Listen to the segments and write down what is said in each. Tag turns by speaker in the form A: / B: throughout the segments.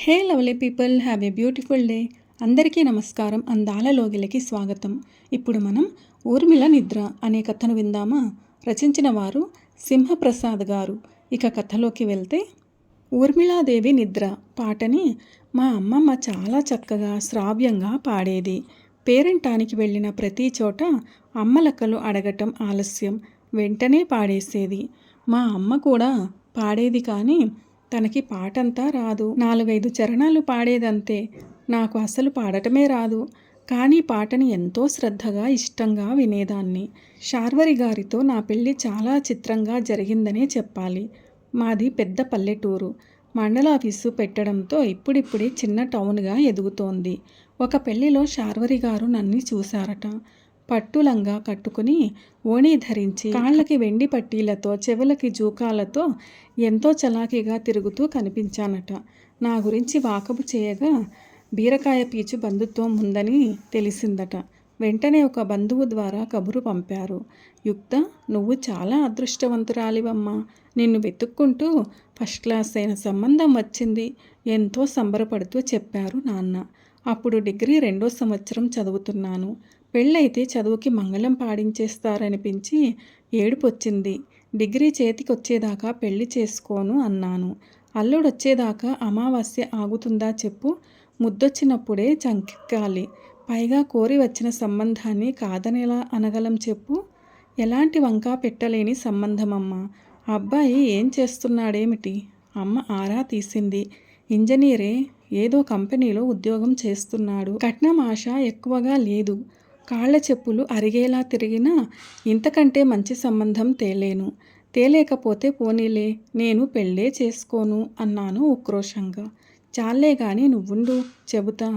A: Hey lovely people, have a beautiful day. అందరికీ నమస్కారం. అందాల లోగిలకి స్వాగతం. ఇప్పుడు మనం ఊర్మిళ నిద్ర అనే కథను విందామా? రచించిన వారు సింహప్రసాద్ గారు. ఇక కథలోకి వెళ్తే, ఊర్మిళాదేవి నిద్ర పాటని మా అమ్మమ్మ చాలా చక్కగా శ్రావ్యంగా పాడేది. పేరంటానికి వెళ్ళిన ప్రతి చోట అమ్మలక్కలు అడగటం ఆలస్యం, వెంటనే పాడేసేది. మా అమ్మ కూడా పాడేది, కానీ తనకి పాటంతా రాదు. 4-5 చరణాలు పాడేదంతే. నాకు అసలు పాడటమే రాదు. కానీ పాటని ఎంతో శ్రద్ధగా ఇష్టంగా వినేదాన్ని. శార్వరి గారితో నా పెళ్ళి చాలా చిత్రంగా జరిగిందనే చెప్పాలి. మాది పెద్ద పల్లెటూరు. మండలాఫీసు పెట్టడంతో ఇప్పుడిప్పుడే చిన్న టౌన్గా ఎదుగుతోంది. ఒక పెళ్లిలో శార్వరి గారు నన్ను చూశారట. పట్టులంగా కట్టుకుని, ఓణీ ధరించి, కాళ్ళకి వెండి పట్టీలతో, చెవులకి జూకాలతో ఎంతో చలాకీగా తిరుగుతూ కనిపించానట. నా గురించి వాకబు చేయగా బీరకాయ పీచు బంధుత్వం ఉందని తెలిసిందట. వెంటనే ఒక బంధువు ద్వారా కబురు పంపారు. యుక్త, నువ్వు చాలా అదృష్టవంతురాలివమ్మా. నిన్ను వెతుక్కుంటూ ఫస్ట్ క్లాస్ అయిన సంబంధం వచ్చింది. ఎంతో సంబరపడుతూ చెప్పారు నాన్న. అప్పుడు డిగ్రీ 2వ సంవత్సరం చదువుతున్నాను. పెళ్ళైతే చదువుకి మంగళం పాడించేస్తారనిపించి ఏడుపొచ్చింది. డిగ్రీ చేతికొచ్చేదాకా పెళ్లి చేసుకోను అన్నాను. అల్లుడొచ్చేదాకా అమావాస్య ఆగుతుందా చెప్పు? ముద్దొచ్చినప్పుడే చంకెక్కాలి. పైగా కోరి వచ్చిన సంబంధాన్ని కాదనెలా అనగలం చెప్పు? ఎలాంటి వంకా పెట్టలేని సంబంధమమ్మా. అబ్బాయి ఏం చేస్తున్నాడేమిటి? అమ్మ ఆరా తీసింది. ఇంజనీరే, ఏదో కంపెనీలో ఉద్యోగం చేస్తున్నాడు. కట్నం ఆశ ఎక్కువగా లేదు. కాళ్ళ చెప్పులు అరిగేలా తిరిగినా ఇంతకంటే మంచి సంబంధం తేలేను. తేలేకపోతే పోనీలే, నేను పెళ్ళే చేసుకోను అన్నాను ఉక్రోషంగా. చాలే గాని నువ్వుండు, చెబుతా.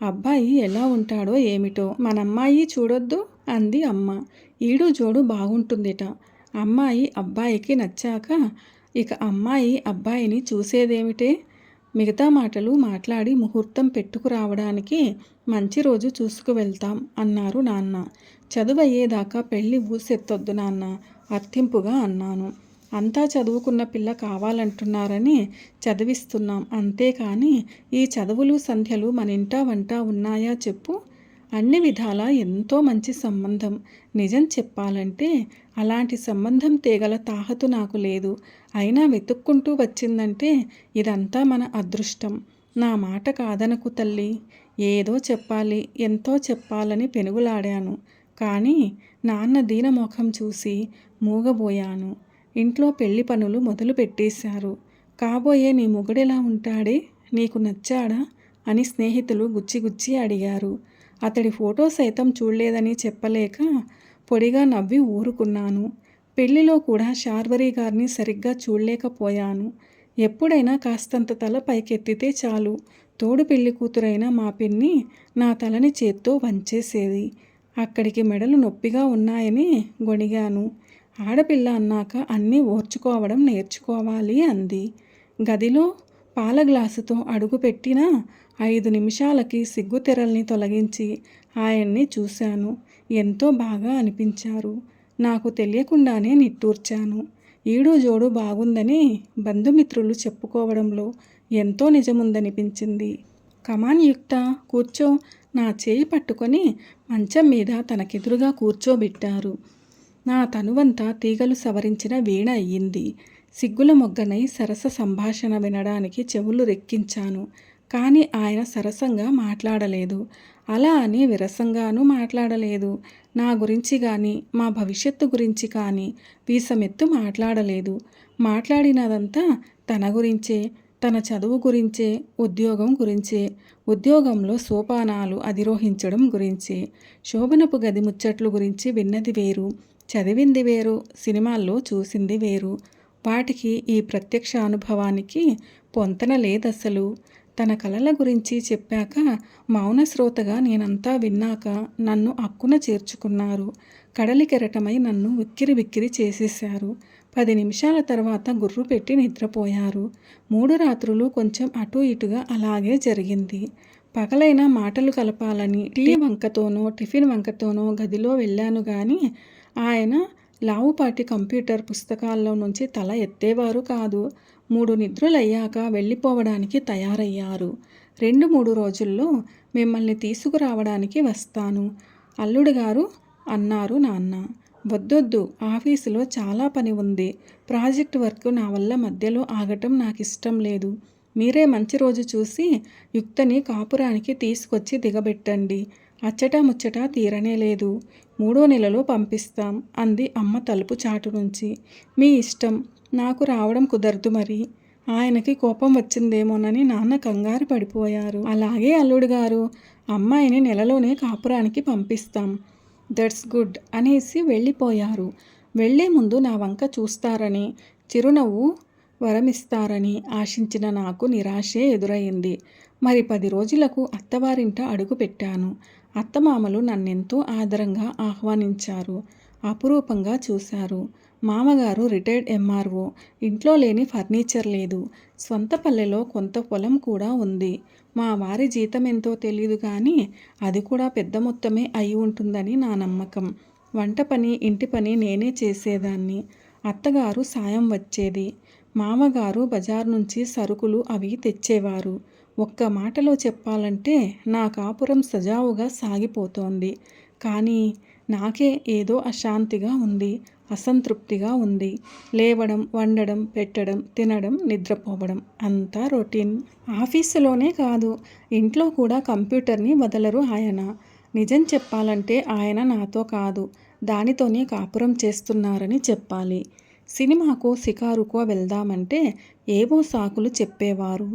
A: అబ్బాయి ఎలా ఉంటాడో ఏమిటో మనమ్మాయి చూడొద్దు అంది అమ్మ. ఈడు జోడు బాగుంటుందిట. అమ్మాయి అబ్బాయికి నచ్చాక ఇక అమ్మాయి అబ్బాయిని చూసేదేమిటే? మిగతా మాటలు మాట్లాడి ముహూర్తం పెట్టుకురావడానికి మంచి రోజు చూసుకు వెళ్తాం అన్నారు నాన్న. చదువయ్యేదాకా పెళ్ళి ఊసెత్తొద్దు నాన్న, అర్థింపుగా అన్నాను. అంతా చదువుకున్న పిల్ల కావాలంటున్నారని చదివిస్తున్నాం, అంతేకాని ఈ చదువులు సంధ్యలు మన ఇంటా వంట ఉన్నాయా చెప్పు? అన్ని విధాలా ఎంతో మంచి సంబంధం. నిజం చెప్పాలంటే అలాంటి సంబంధం తేగల తాహతు నాకు లేదు. అయినా వెతుక్కుంటూ వచ్చిందంటే ఇదంతా మన అదృష్టం. నా మాట కాదనకు తల్లి. ఏదో చెప్పాలి, ఎంతో చెప్పాలని పెనుగులాడాను. కానీ నాన్న దీనమోఖం చూసి మూగబోయాను. ఇంట్లో పెళ్లి పనులు మొదలు పెట్టేశారు. కాబోయే నీ మొగుడెలా ఉంటాడే? నీకు నచ్చాడా అని స్నేహితులు గుచ్చిగుచ్చి అడిగారు. అతడి ఫోటో సైతం చూడలేదని చెప్పలేక పొడిగా నవ్వి ఊరుకున్నాను. పెళ్లిలో కూడా శార్వరి గారిని సరిగ్గా చూడలేకపోయాను. ఎప్పుడైనా కాస్తంత తల పైకెత్తితే చాలు, తోడు పెళ్లి కూతురైన మా పిన్ని నా తలని చేత్తో వంచేసేది. అక్కడికి మెడలు నొప్పిగా ఉన్నాయని గొణిగాను. ఆడపిల్ల అన్నాక అన్నీ ఓర్చుకోవడం నేర్చుకోవాలి అంది. గదిలో పాల గ్లాసుతో అడుగుపెట్టిన 5 నిమిషాలకి సిగ్గుతెరల్ని తొలగించి ఆయన్ని చూశాను. ఎంతో బాగా అనిపించారు. నాకు తెలియకుండానే నిట్టూర్చాను. ఈడు జోడు బాగుందని బంధుమిత్రులు చెప్పుకోవడంలో ఎంతో నిజముందనిపించింది. కమాన్ యుక్త, కూర్చో. నా చేయి పట్టుకొని మంచం మీద తనకెదురుగా కూర్చోబెట్టారు. నా తనువంతా తీగలు సవరించిన వీణ అయ్యింది. సిగ్గుల మొగ్గనై సరస సంభాషణ వినడానికి చెవులు రెక్కించాను. కానీ ఆయన సరసంగా మాట్లాడలేదు. అలా అని విరసంగానూ మాట్లాడలేదు. నా గురించి కానీ మా భవిష్యత్తు గురించి కానీ వీసమెత్తు మాట్లాడలేదు. మాట్లాడినదంతా తన గురించే, తన చదువు గురించే, ఉద్యోగం గురించే, ఉద్యోగంలో సోపానాలు అధిరోహించడం గురించే. శోభనపు గది ముచ్చట్లు గురించి విన్నది వేరు, చదివింది వేరు, సినిమాల్లో చూసింది వేరు. వాటికి ఈ ప్రత్యక్ష అనుభవానికి పొంతన లేదసలు. తన కలల గురించి చెప్పాక మౌనశ్రోతగా నేనంతా విన్నాక నన్ను అక్కున చేర్చుకున్నారు. కడలి కెరటమై నన్ను విక్కిరి విక్కిరి చేసేశారు. 10 నిమిషాల తర్వాత గుర్రు పెట్టి నిద్రపోయారు. 3 రాత్రులు కొంచెం అటూ ఇటుగా అలాగే జరిగింది. పగలైనా మాటలు కలపాలని టీ వంకతోనో టిఫిన్ వంకతోనో గదిలో వెళ్ళాను గాని ఆయన లావుపాటి కంప్యూటర్ పుస్తకాల్లో నుంచి తల ఎత్తేవారు కాదు. 3 నిద్రలయ్యాక వెళ్ళిపోవడానికి తయారయ్యారు. 2-3 రోజుల్లో మిమ్మల్ని తీసుకురావడానికి వస్తాను అల్లుడు గారు అన్నారు నాన్న. వద్దొద్దు, ఆఫీసులో చాలా పని ఉంది. ప్రాజెక్ట్ వర్క్ నా వల్ల మధ్యలో ఆగటం నాకిష్టం లేదు. మీరే మంచి రోజు చూసి యుక్తని కాపురానికి తీసుకొచ్చి దిగబెట్టండి. అచ్చటా ముచ్చటా తీరనే లేదు. 3వ నెలలో పంపిస్తాం అంది అమ్మ తలుపు చాటు నుంచి. మీ ఇష్టం, నాకు రావడం కుదరదు మరి. ఆయనకి కోపం వచ్చిందేమోనని నాన్న కంగారు పడిపోయారు. అలాగే అల్లుడు గారు, అమ్మాయిని నెలలోనే కాపురానికి పంపిస్తాం. దట్స్ గుడ్ అనేసి వెళ్ళిపోయారు. వెళ్లే ముందు నా వంక చూస్తారని, చిరునవ్వు వరమిస్తారని ఆశించిన నాకు నిరాశే ఎదురయింది. మరి 10 రోజులకు అత్తవారింట అడుగు పెట్టాను. అత్తమామలు నన్నెంతో ఆదరంగా ఆహ్వానించారు. అపురూపంగా చూశారు. మామగారు రిటైర్డ్ ఎంఆర్ఓ. ఇంట్లో లేని ఫర్నిచర్ లేదు. స్వంత పల్లెలో కొంత పొలం కూడా ఉంది. మా వారి జీతం ఎంతో తెలీదు కానీ అది కూడా పెద్ద మొత్తమే అయి ఉంటుందని నా నమ్మకం. వంట పని, ఇంటి పని నేనే చేసేదాన్ని. అత్తగారు సాయం వచ్చేది. మామగారు బజార్ నుంచి సరుకులు అవి తెచ్చేవారు. ఒక్క మాటలో చెప్పాలంటే నా కాపురం సజావుగా సాగిపోతోంది. కానీ నాకే ఏదో అశాంతిగా ఉంది, అసంతృప్తిగా ఉంది. లేవడం, వండడం, పెట్టడం, తినడం, నిద్రపోవడం అంతా రొటీన్. ఆఫీసులోనే కాదు, ఇంట్లో కూడా కంప్యూటర్ని వదలరు ఆయన. నిజం చెప్పాలంటే ఆయన నాతో కాదు, దానితోనే కాపురం చేస్తున్నారని చెప్పాలి. సినిమాకో షికారుకో వెళ్దామంటే ఏవో సాకులు చెప్పేవారు.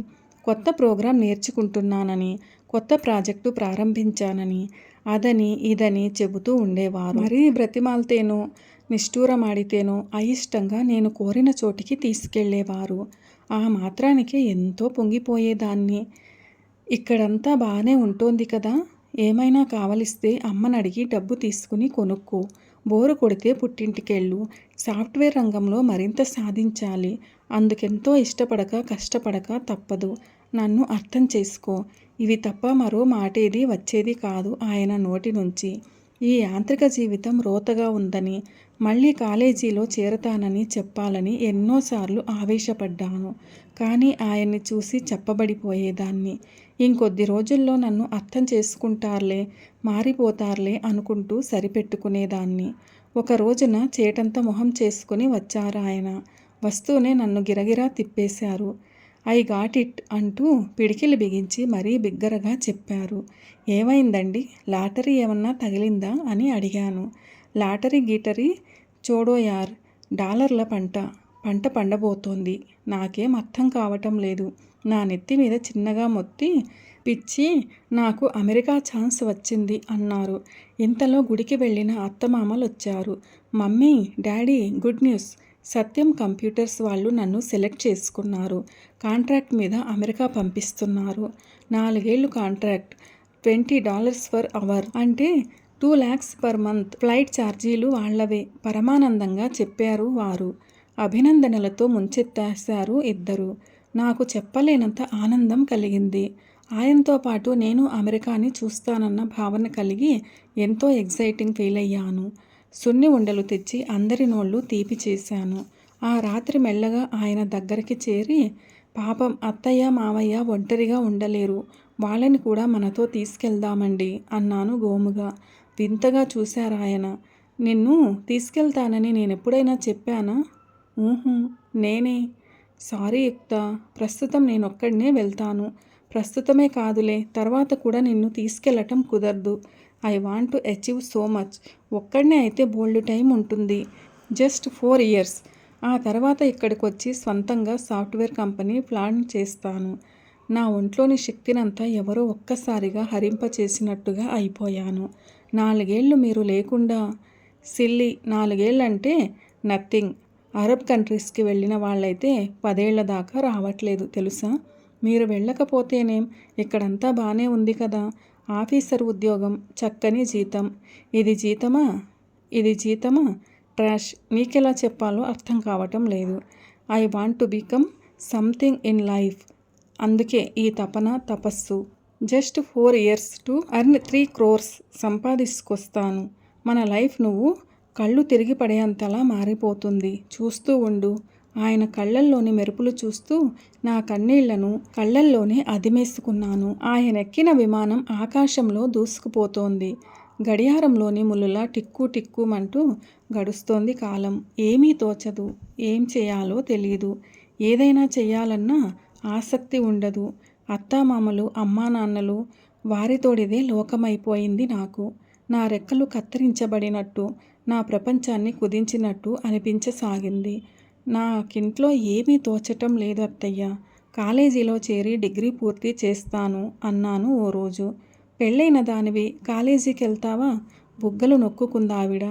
A: కొత్త ప్రోగ్రాం నేర్చుకుంటున్నానని, కొత్త ప్రాజెక్టు ప్రారంభించానని, అదని ఇదని చెబుతూ ఉండేవారు. మరీ బ్రతిమాల్తేనో, నిష్ఠూరమాడితేనో అయిష్టంగా నేను కోరిన చోటికి తీసుకెళ్లేవారు. ఆ మాత్రానికే ఎంతో పొంగిపోయేదాన్ని. ఇక్కడంతా బాగానే ఉంటోంది కదా, ఏమైనా కావలిస్తే అమ్మనడిగి డబ్బు తీసుకుని కొనుక్కో. బోరు కొడితే పుట్టింటికెళ్ళు. సాఫ్ట్వేర్ రంగంలో మరింత సాధించాలి. అందుకెంతో ఇష్టపడక కష్టపడక తప్పదు. నన్ను అర్థం చేసుకో. ఇవి తప్ప మరో మాటేది వచ్చేది కాదు ఆయన నోటి నుంచి. ఈ యాంత్రిక జీవితం రోతగా ఉందని, మళ్ళీ కాలేజీలో చేరతానని చెప్పాలని ఎన్నోసార్లు ఆవేశపడ్డాను. కానీ ఆయన్ని చూసి చెప్పబడిపోయేదాన్ని. ఇంకొద్ది రోజుల్లో నన్ను అర్థం చేసుకుంటారులే, మారిపోతారులే అనుకుంటూ సరిపెట్టుకునేదాన్ని. ఒక రోజున చేటంత మొహం చేసుకుని వచ్చారాయన. వస్తూనే నన్ను గిరగిరా తిప్పేశారు. ఐ గాట్ ఇట్ అంటూ పిడికిలి బిగించి మరీ బిగ్గరగా చెప్పారు. ఏమైందండి, లాటరీ ఏమన్నా తగిలిందా అని అడిగాను. లాటరీ గీటరీ చూడో యార్, డాలర్ల పంట పండబోతోంది. నాకేం అర్థం కావటం లేదు. నా నెత్తి మీద చిన్నగా మొత్తి, పిచ్చి, నాకు అమెరికా ఛాన్స్ వచ్చింది అన్నారు. ఇంతలో గుడికి వెళ్ళిన అత్తమామలొచ్చారు. Mummy, daddy, good news. Satyam computers వాళ్ళు నన్ను సెలెక్ట్ చేసుకున్నారు. కాంట్రాక్ట్ మీద అమెరికా పంపిస్తున్నారు. 4 ఏళ్ళు కాంట్రాక్ట్, $20 పర్ అవర్, అంటే 2 lakhs పర్ మంత్. ఫ్లైట్ ఛార్జీలు వాళ్లవే. పరమానందంగా చెప్పారు వారు. అభినందనలతో ముంచెత్తేశారు ఇద్దరు. నాకు చెప్పలేనంత ఆనందం కలిగింది. ఆయనతో పాటు నేను అమెరికాని చూస్తానన్న భావన కలిగి ఎంతో ఎగ్జైటింగ్ ఫీల్ అయ్యాను. సున్ని ఉండలు తెచ్చి అందరి నోళ్ళు తీపి చేశాను. ఆ రాత్రి మెల్లగా ఆయన దగ్గరికి చేరి, పాపం అత్తయ్య మావయ్య ఒంటరిగా ఉండలేరు, వాళ్ళని కూడా మనతో తీసుకెళ్దామండి అన్నాను గోముగా. వింతగా చూశారాయన. నిన్ను తీసుకెళ్తానని నేనెప్పుడైనా చెప్పానా? నేనే. సారీ యుక్త, ప్రస్తుతం నేనొక్కడినే వెళ్తాను. ప్రస్తుతమే కాదులే, తర్వాత కూడా నిన్ను తీసుకెళ్లటం కుదరదు. I want to achieve so much. ఒక్కడనే అయితే బోల్డ్ టైం ఉంటుంది. Just 4 years. ఆ తర్వాత ఇక్కడికొచ్చి స్వంతంగా సాఫ్ట్వేర్ కంపెనీ ప్లాన్ చేస్తాను. నా ఒంట్లోని శక్తినంతా ఎవరో ఒక్కసారిగా హరింపచేసినట్టుగా అయిపోయాను. 4 ఏళ్ళు మీరు లేకుండా. Silly, 4 ఏళ్ళంటే nothing. అరబ్ కంట్రీస్కి వెళ్ళిన వాళ్ళైతే 10 ఏళ్ల దాకా రావట్లేదు తెలుసా. మీరు వెళ్ళకపోతేనేం, ఇక్కడంతా బాగానే ఉంది కదా. ఆఫీసర్ ఉద్యోగం, చక్కని జీతం. ఇది జీతమా ట్రాష్. నీకెలా చెప్పాలో అర్థం కావటం లేదు. I want to become something in life. అందుకే ఈ తపస్సు. Just 4 years to earn 3 crores సంపాదించుకొస్తాను. మన లైఫ్ నువ్వు కళ్ళు తిరిగి పడేంతలా మారిపోతుంది. చూస్తూ ఉండు. ఆయన కళ్ళల్లోని మెరుపులు చూస్తూ నా కన్నీళ్లను కళ్ళల్లోనే అదిమేసుకున్నాను. ఆయనెక్కిన విమానం ఆకాశంలో దూసుకుపోతోంది. గడియారంలోని ముళ్ళులా టిక్కు టిక్కుమంటూ గడుస్తోంది కాలం. ఏమీ తోచదు. ఏం చేయాలో తెలియదు. ఏదైనా చెయ్యాలన్నా ఆసక్తి ఉండదు. అత్తామామలు, అమ్మానాన్నలు, వారితోడిదే లోకమైపోయింది నాకు. నా రెక్కలు కత్తిరించబడినట్టు, నా ప్రపంచాన్ని కుదించినట్టు అనిపించసాగింది. నాకింట్లో ఏమీ తోచటం లేదు అత్తయ్య. కాలేజీలో చేరి డిగ్రీ పూర్తి చేస్తాను అన్నాను ఓ రోజు. పెళ్ళైన దానివి కాలేజీకెళ్తావా? బుగ్గలు నొక్కుకుందావిడ.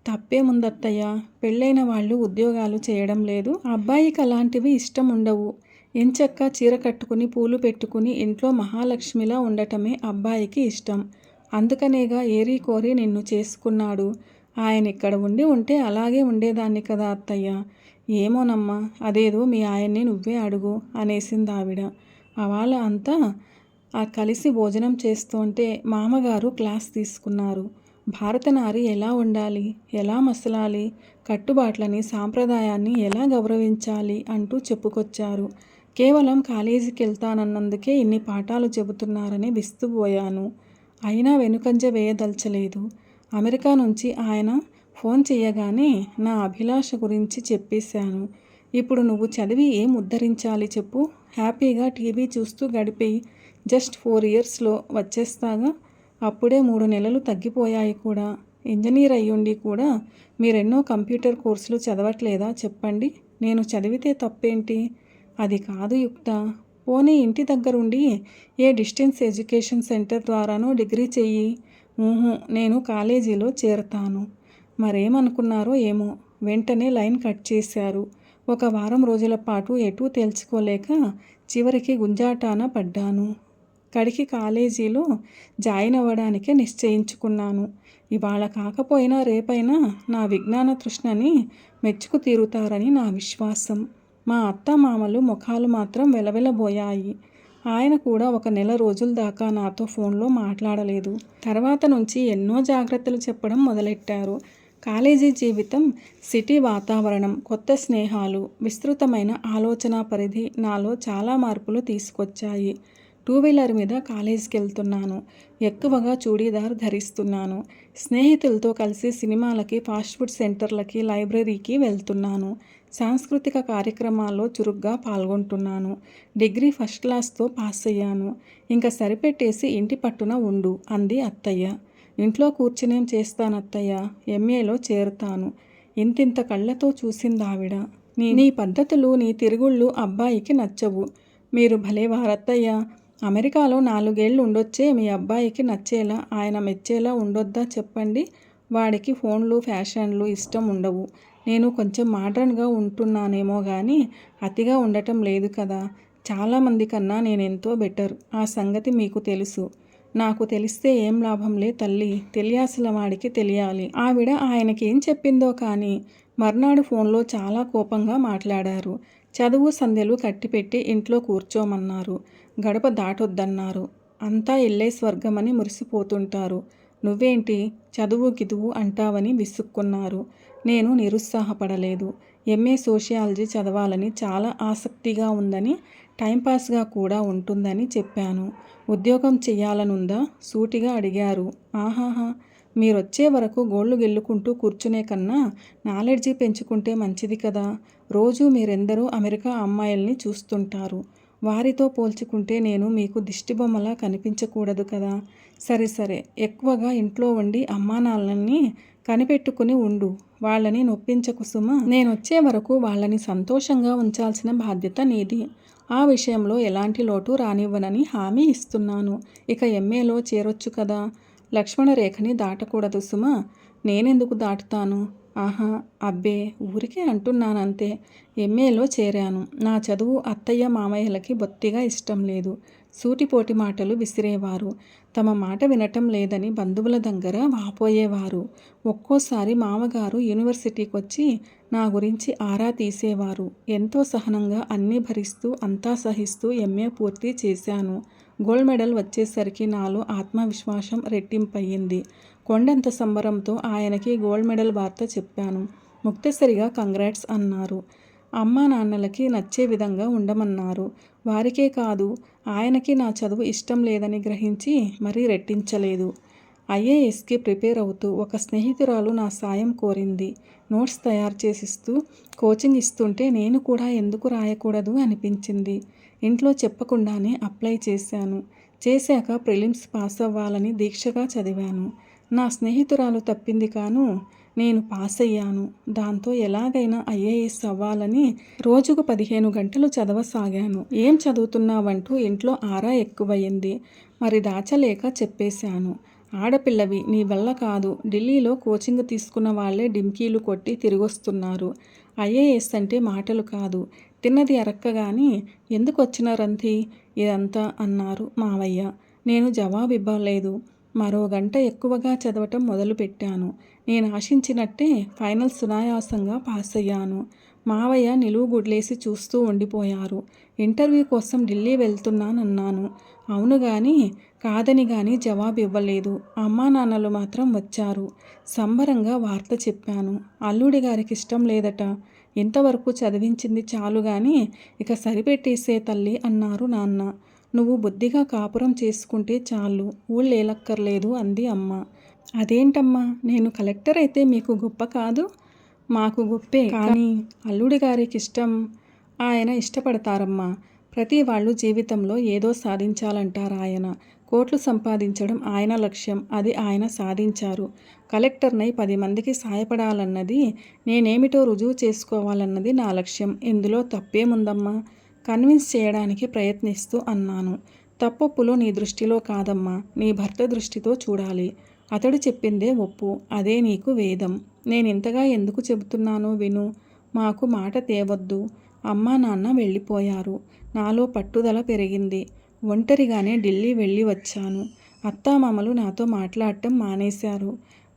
A: తప్పేముందత్తయ్య, పెళ్ళైన వాళ్ళు ఉద్యోగాలు చేయడం లేదు. అబ్బాయికి అలాంటివి ఇష్టం ఉండవు. ఎంచక్కా చీర కట్టుకుని పూలు పెట్టుకుని ఇంట్లో మహాలక్ష్మిలా ఉండటమే అబ్బాయికి ఇష్టం. అందుకనేగా ఏరి కోరి నిన్ను చేసుకున్నాడు. ఆయన ఇక్కడ ఉంటే అలాగే ఉండేదాన్ని కదా అత్తయ్య. ఏమోనమ్మా, అదేదో మీ ఆయన్ని నువ్వే అడుగు అనేసిందావిడ. అవాళ అంతా కలిసి భోజనం చేస్తుంటే మామగారు క్లాస్ తీసుకున్నారు. భారతనారి ఎలా ఉండాలి, ఎలా మసలాలి, కట్టుబాట్లని, సాంప్రదాయాన్ని ఎలా గౌరవించాలి అంటూ చెప్పుకొచ్చారు. కేవలం కాలేజీకి వెళ్తానన్నందుకే ఇన్ని పాఠాలు చెబుతున్నారని విస్తుపోయాను. అయినా వెనుకంజ వేయదలచలేదు. అమెరికా నుంచి ఆయన ఫోన్ చేయగానే నా అభిలాష గురించి చెప్పేశాను. ఇప్పుడు నువ్వు చదివి ఏం ఉద్ధరించాలి చెప్పు? హ్యాపీగా టీవీ చూస్తూ గడిపేయి. జస్ట్ 4 ఇయర్స్లో వచ్చేస్తాగా. అప్పుడే 3 నెలలు తగ్గిపోయాయి కూడా. ఇంజనీర్ అయ్యుండి కూడా మీరెన్నో కంప్యూటర్ కోర్సులు చదవట్లేదా చెప్పండి? నేను చదివితే తప్పేంటి? అది కాదు యుక్త. పోనీ ఇంటి దగ్గరుండి ఏ డిస్టెన్స్ ఎడ్యుకేషన్ సెంటర్ ద్వారానో డిగ్రీ చెయ్యి. నేను కాలేజీలో చేరతాను. మరేమనుకున్నారో ఏమో, వెంటనే లైన్ కట్ చేశారు. ఒక వారం రోజుల పాటు ఎటూ తేల్చుకోలేక చివరికి గుంజాటాన పడ్డాను. కడికి కాలేజీలో జాయిన్ అవ్వడానికే నిశ్చయించుకున్నాను. ఇవాళ కాకపోయినా రేపైనా నా విజ్ఞాన తృష్ణని మెచ్చుకు తీరుతారని నా విశ్వాసం. మా అత్తమామలు ముఖాలు మాత్రం వెలవెలబోయాయి. ఆయన కూడా 1 నెల రోజుల దాకా నాతో ఫోన్లో మాట్లాడలేదు. తర్వాత నుంచి ఎన్నో జాగ్రత్తలు చెప్పడం మొదలెట్టారు. కాలేజీ జీవితం, సిటీ వాతావరణం, కొత్త స్నేహాలు, విస్తృతమైన ఆలోచన పరిధి నాలో చాలా మార్పులు తీసుకొచ్చాయి. 2 వీలర్ మీద కాలేజీకి వెళ్తున్నాను. ఎక్కువగా చూడీదార్ ధరిస్తున్నాను. స్నేహితులతో కలిసి సినిమాలకి, ఫాస్ట్ ఫుడ్ సెంటర్లకి, లైబ్రరీకి వెళ్తున్నాను. సాంస్కృతిక కార్యక్రమాల్లో చురుగ్గా పాల్గొంటున్నాను. డిగ్రీ ఫస్ట్ క్లాస్తో పాస్ అయ్యాను. ఇంకా సరిపెట్టేసి ఇంటి పట్టున ఉండు అంది అత్తయ్య. ఇంట్లో కూర్చునేం చేస్తానత్తయ్య, ఎంఏలో చేరుతాను. ఇంతింత కళ్ళతో చూసిందావిడ. నీ పద్ధతులు, నీ తిరుగుళ్ళు అబ్బాయికి నచ్చవు. మీరు భలేవారత్తయ్య. అమెరికాలో 4 ఏళ్ళు ఉండొచ్చే మీ అబ్బాయికి నచ్చేలా, ఆయన మెచ్చేలా ఉండొద్దా చెప్పండి? వాడికి ఫోన్లు, ఫ్యాషన్లు ఇష్టం ఉండవు. నేను కొంచెం మోడ్రన్గా ఉంటున్నానేమో కానీ అతిగా ఉండటం లేదు కదా. చాలామంది కన్నా నేనెంతో బెటర్. ఆ సంగతి మీకు తెలుసు. నాకు తెలిస్తే ఏం లాభంలే తల్లి, తెలియాల్సిన వాడికి తెలియాలి. ఆవిడ ఆయనకేం చెప్పిందో కానీ మర్నాడు ఫోన్లో చాలా కోపంగా మాట్లాడారు. చదువు సంధ్యలు కట్టిపెట్టి ఇంట్లో కూర్చోమన్నారు. గడప దాటొద్దన్నారు. అంతా ఇల్లే స్వర్గమని మురిసిపోతుంటారు. నువ్వేంటి చదువు గిదువు అంటావని విసుక్కున్నారు. నేను నిరుత్సాహపడలేదు. ఎంఏ సోషియాలజీ చదవాలని చాలా ఆసక్తిగా ఉందని, టైంపాస్గా కూడా ఉంటుందని చెప్పాను. ఉద్యోగం చెయ్యాలనుందా సూటిగా అడిగారు. ఆహాహా, మీరొచ్చే వరకు గోళ్ళు గిల్లుకుంటూ కూర్చునే కన్నా నాలెడ్జి పెంచుకుంటే మంచిది కదా. రోజూ మీరెందరో అమెరికా అమ్మాయిల్ని చూస్తుంటారు. వారితో పోల్చుకుంటే నేను మీకు దిష్టిబొమ్మలా కనిపించకూడదు కదా. సరే ఎక్కువగా ఇంట్లో ఉండి అమ్మానాన్నల్ని కనిపెట్టుకుని ఉండు. వాళ్ళని నొప్పించకు సుమా. నేనొచ్చే వరకు వాళ్ళని సంతోషంగా ఉంచాల్సిన బాధ్యత నీది. ఆ విషయంలో ఎలాంటి లోటు రానివ్వనని హామీ ఇస్తున్నాను. ఇక ఎంఏలో చేరొచ్చు కదా. లక్ష్మణ రేఖని దాటకూడదు సుమా. నేనెందుకు దాటుతాను? ఆహా, అబ్బే, ఊరికే అంటున్నానంతే. ఎంఏలో చేరాను. నా చదువు అత్తయ్య మామయ్యలకి బొత్తిగా ఇష్టం లేదు. సూటిపోటి మాటలు విసిరేవారు. తమ మాట వినటం లేదని బంధువుల దగ్గర వాపోయేవారు. ఒక్కోసారి మామగారు యూనివర్సిటీకొచ్చి నా గురించి ఆరా తీసేవారు. ఎంతో సహనంగా అన్నీ భరిస్తూ అంతా సహిస్తూ ఎంఏ పూర్తి చేశాను. గోల్డ్ మెడల్ వచ్చేసరికి నాలో ఆత్మవిశ్వాసం రెట్టింపయ్యింది. కొండంత సంబరంతో ఆయనకి గోల్డ్ మెడల్ వార్త చెప్పాను. ముక్తసరిగా కంగ్రాట్స్ అన్నారు. అమ్మా నాన్నలకి నచ్చే విధంగా ఉండమన్నారు. వారికే కాదు, ఆయనకి నా చదువు ఇష్టం లేదని గ్రహించి మరీ రెట్టించలేదు. ఐఏఎస్కి ప్రిపేర్ అవుతూ ఒక స్నేహితురాలు నా సాయం కోరింది. నోట్స్ తయారు చేసిస్తూ కోచింగ్ ఇస్తుంటే నేను కూడా ఎందుకు రాయకూడదు అనిపించింది. ఇంట్లో చెప్పకుండానే అప్లై చేశాను. చేశాక ప్రిలిమ్స్ పాస్ అవ్వాలని దీక్షగా చదివాను. నా స్నేహితురాలు తప్పింది కాను, నేను పాస్ అయ్యాను. దాంతో ఎలాగైనా ఐఏఎస్ అవ్వాలని రోజుకు 15 గంటలు చదవసాగాను. ఏం చదువుతున్నావంటూ ఇంట్లో ఆరా ఎక్కువయింది. మరి దాచలేక చెప్పేశాను. ఆడపిల్లవి, నీ వల్ల కాదు. ఢిల్లీలో కోచింగ్ తీసుకున్న వాళ్లే డింకీలు కొట్టి తిరిగొస్తున్నారు. ఐఏఎస్ అంటే మాటలు కాదు, తిన్నది అరక్కగాని ఎందుకు వచ్చిన రంతి ఇదంతా అన్నారు మావయ్య. నేను జవాబివ్వలేదు. మరో గంట ఎక్కువగా చదవటం మొదలుపెట్టాను. నేను ఆశించినట్టే ఫైనల్ సునాయాసంగా పాస్ అయ్యాను. మావయ్య నిలువుగుడ్లేసి చూస్తూ ఉండిపోయారు. ఇంటర్వ్యూ కోసం ఢిల్లీ వెళ్తున్నానన్నాను. అవును గాని కాదని గాని జవాబు ఇవ్వలేదు. అమ్మా నాన్నలు మాత్రం వచ్చారు. సంబరంగా వార్త చెప్పాను. అల్లుడి గారికి ఇష్టం లేదట. ఇంతవరకు చదివించింది చాలు గాని ఇక సరిపెట్టేసే తల్లి అన్నారు నాన్న. నువ్వు బుద్ధిగా కాపురం చేసుకుంటే చాలు, ఊళ్ళేలక్కర్లేదు అంది అమ్మ. అదేంటమ్మా, నేను కలెక్టర్ అయితే మీకు గొప్ప కాదు? మాకు గొప్పే, కానీ అల్లుడి గారికి ఇష్టం. ఆయన ఇష్టపడతారమ్మా. ప్రతి వాళ్ళు జీవితంలో ఏదో సాధించాలంటారు ఆయన. కోట్లు సంపాదించడం ఆయన లక్ష్యం. అది ఆయన సాధించారు. కలెక్టర్నై 10 మందికి సాయపడాలన్నది, నేనేమిటో రుజువు చేసుకోవాలన్నది నా లక్ష్యం. ఇందులో తప్పేముందమ్మా? కన్విన్స్ చేయడానికి ప్రయత్నిస్తూ అన్నాను. తప్పొప్పులో నీ దృష్టిలో కాదమ్మా, నీ భర్త దృష్టితో చూడాలి. అతడు చెప్పిందే ఒప్పు, అదే నీకు వేదం. నేనింతగా ఎందుకు చెబుతున్నానో విను. మాకు మాట తేవద్దు. అమ్మా నాన్న వెళ్ళిపోయారు. నాలో పట్టుదల పెరిగింది. ఒంటరిగానే ఢిల్లీ వెళ్ళి వచ్చాను. అత్తామామలు నాతో మాట్లాడటం మానేశారు.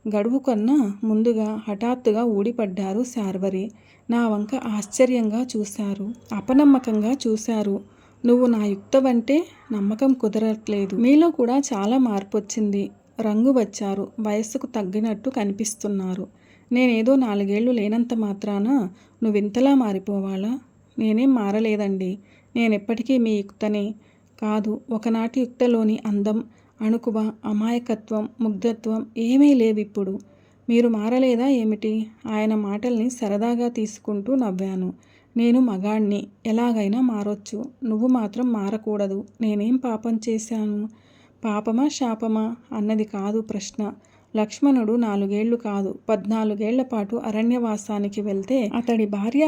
A: గడువు కన్నా ముందుగా హఠాత్తుగా ఊడిపడ్డారు శార్వరి. నా వంక ఆశ్చర్యంగా చూశారు, అపనమ్మకంగా చూశారు. నువ్వు నా యుక్తవంటే నమ్మకం కుదరట్లేదు. మీలో కూడా చాలా మార్పు వచ్చింది. రంగు వచ్చారు. వయస్సుకు తగ్గినట్టు కనిపిస్తున్నారు. నేనేదో 4 ఏళ్లు లేనంత మాత్రాన నువ్వింతలా మారిపోవాలా? నేనేం మారలేదండి. నేనెప్పటికీ మీ యుక్తనే. కాదు, ఒకనాటి యుక్తలోని అందం, అణుకువ, అమాయకత్వం, ముగ్ధత్వం ఏమీ లేవిప్పుడు. మీరు మారలేదా ఏమిటి? ఆయన మాటల్ని సరదాగా తీసుకుంటూ నవ్వాను. నేను మగాణ్ణి, ఎలాగైనా మారొచ్చు. నువ్వు మాత్రం మారకూడదు. నేనేం పాపం చేశాను? పాపమా శాపమా అన్నది కాదు ప్రశ్న. లక్ష్మణుడు 4 ఏళ్లు కాదు, 14 ఏళ్ల పాటు అరణ్యవాసానికి వెళ్తే అతడి భార్య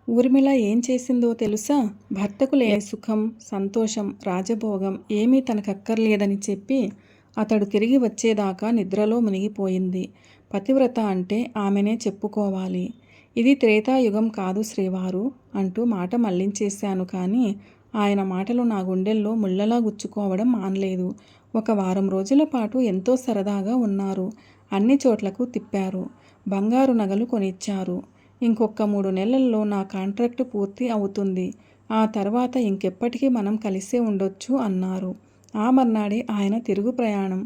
A: ఊర్మిళ ఏం చేసిందో తెలుసా? భర్తకు లేని సుఖం, సంతోషం, రాజభోగం ఏమీ తనకక్కర్లేదని చెప్పి అతడు తిరిగి వచ్చేదాకా నిద్రలో మునిగిపోయింది. పతివ్రత అంటే ఆమెనే చెప్పుకోవాలి. ఇది త్రేతాయుగం కాదు శ్రీవారు అంటూ మాట మళ్లించేశాను. కానీ ఆయన మాటలు నా గుండెల్లో ముళ్ళలా గుచ్చుకోవడం మానలేదు. 1 వారం రోజుల పాటు ఎంతో సరదాగా ఉన్నారు. అన్ని చోట్లకు తిప్పారు. బంగారు నగలు కొనిచ్చారు. ఇంకొక 3 నెలల్లో నా కాంట్రాక్టు పూర్తి అవుతుంది. ఆ తర్వాత ఇంకెప్పటికీ మనం కలిసే ఉండొచ్చు అన్నారు. ఆ మర్నాడే ఆయన తిరుగు ప్రయాణం.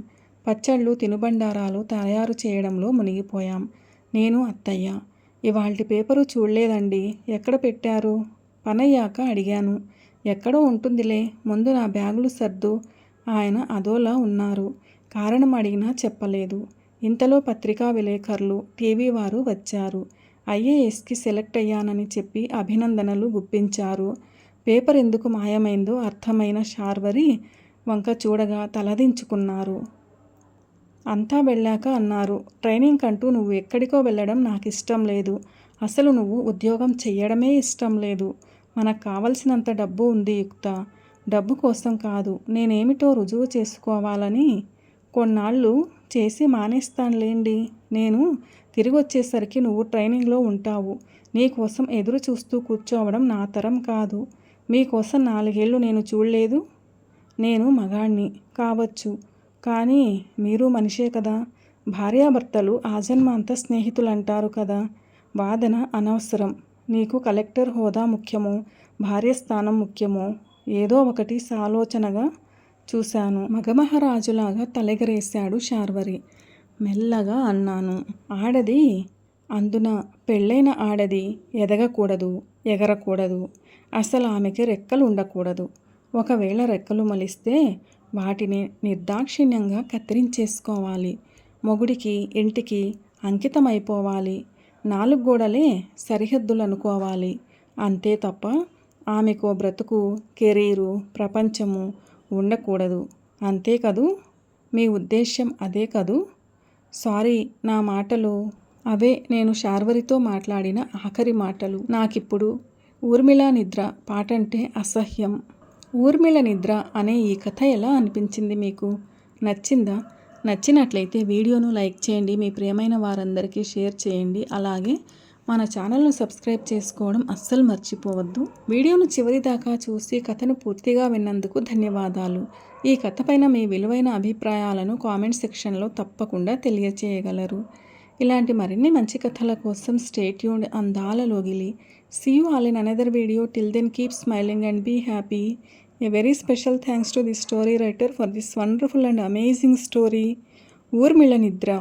A: పచ్చళ్ళు, తినుబండారాలు తయారు చేయడంలో మునిగిపోయాం. నేను, అత్తయ్య. ఇవాల్టి పేపరు చూడలేదండి. ఎక్కడ పెట్టారు? పనయ్యాక అడిగాను. ఎక్కడో ఉంటుందిలే, ముందు నా బ్యాగులు సర్దు. ఆయన అదోలా ఉన్నారు. కారణం అడిగినా చెప్పలేదు. ఇంతలో పత్రికా విలేకరులు, టీవీ వారు వచ్చారు. ఐఏఎస్కి సెలెక్ట్ అయ్యానని చెప్పి అభినందనలు గుప్పించారు. పేపర్ ఎందుకు మాయమైందో అర్థమైన శార్వరి వంక చూడగా తలదించుకున్నారు. అంతా వెళ్ళాక అన్నారు, ట్రైనింగ్ అంటూ నువ్వు ఎక్కడికో వెళ్ళడం నాకు ఇష్టం లేదు. అసలు నువ్వు ఉద్యోగం చెయ్యడమే ఇష్టం లేదు. మనకు కావలసినంత డబ్బు ఉంది యుక్త. డబ్బు కోసం కాదు, నేనేమిటో రుజువు చేసుకోవాలని. కొన్నాళ్ళు చేసి మానేస్తానులేండి. నేను తిరిగి వచ్చేసరికి నువ్వు ట్రైనింగ్లో ఉంటావు. నీకోసం ఎదురు చూస్తూ కూర్చోవడం నా తరం కాదు. మీకోసం 4 ఏళ్లు నేను చూడలేదు. నేను మగాణ్ణి కావచ్చు, కానీ మీరు మనిషే కదా. భార్యాభర్తలు ఆజన్మాంత స్నేహితులంటారు కదా. వాదన అనవసరం. నీకు కలెక్టర్ హోదా ముఖ్యమో, భార్య స్థానం ముఖ్యమో ఏదో ఒకటి సాలోచనగా చూశాను. మగమహారాజులాగా తలెగరేశాడు శార్వరి. మెల్లగా అన్నాను, ఆడది అందున పెళ్ళైన ఆడది ఎదగకూడదు, ఎగరకూడదు. అసలు ఆమెకి రెక్కలు ఉండకూడదు. ఒకవేళ రెక్కలు మొలిస్తే వాటిని నిర్దాక్షిణ్యంగా కత్తిరించేసుకోవాలి. మొగుడికి ఇంటికి అంకితమైపోవాలి. 4 గోడలే సరిహద్దులు అనుకోవాలి. అంతే తప్ప ఆమెకో బ్రతుకు, కెరీరు, ప్రపంచము ఉండకూడదు. అంతే కదూ? మీ ఉద్దేశ్యం అదే కదూ? సారీ, నా మాటలు అవే. నేను శార్వరితో మాట్లాడిన ఆఖరి మాటలు. నాకిప్పుడు ఊర్మిళ నిద్ర పాటంటే అసహ్యం. ఊర్మిళ నిద్ర అనే ఈ కథ ఎలా అనిపించింది మీకు? నచ్చిందా? నచ్చినట్లయితే వీడియోను లైక్ చేయండి, మీ ప్రియమైన వారందరికీ షేర్ చేయండి. అలాగే మన ఛానల్ను సబ్స్క్రైబ్ చేసుకోవడం అస్సలు మర్చిపోవద్దు. వీడియోను చివరి దాకా చూసి కథను పూర్తిగా విన్నందుకు ధన్యవాదాలు. ఈ కథ పైన మీ విలువైన అభిప్రాయాలను కామెంట్ సెక్షన్లో తప్పకుండా తెలియచేయగలరు. ఇలాంటి మరిన్ని మంచి కథల కోసం స్టే ట్యూన్డ్. అందాల లోగిలి. See you all in another video. Till then, keep smiling and be happy. A very special thanks to the story writer for this wonderful and amazing story, Urmila Nidra.